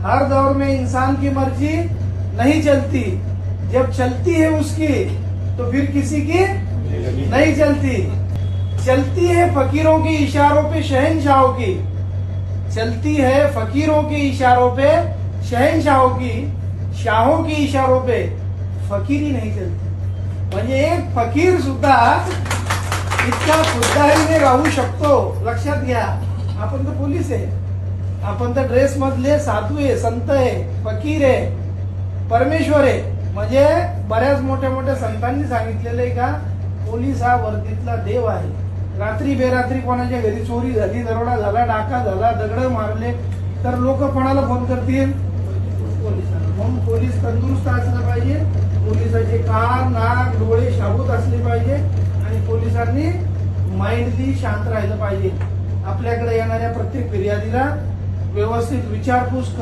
हर दौर में इंसान की मर्जी नहीं चलती, जब चलती है उसकी तो फिर किसी की नहीं चलती। चलती है फकीरों के इशारों पे शहंशाहों की, चलती है फकीरों के इशारों पे शहंशाहों की, शाहों के इशारों पे फकीरी नहीं चलती। म्हणजे एक फकीर सुद्धा इतका खुद्दारीने राहू शकतो। लक्षात घ्या, आपण तर पोलीस आहे, आपण तर ड्रेस मधले साधू आहे, संत आहे, फकीर आहे, परमेश्वर आहे। म्हणजे बऱ्याच मोठ्या मोठ्या संतांनी सांगितलेलं आहे का पोलीस हा वर्दीतला देव आहे। रात्री बेरात्री कोणाच्या घरी चोरी झाली, दरोडा झाला, डाका झाला, दगड मारले तर लोक कोणाला फोन करतील? पोलिसांना। म्हणून पोलीस तंदुरुस्त असलं पाहिजे, पोलिसाचे कान नाक डोळे शाबूत असले पाहिजे आणि पोलिसांनी माइंडली शांत राहिलं पाहिजे। आपल्याकडे येणाऱ्या प्रत्येक फिर्यादीला व्यवस्थित विचारपूस करून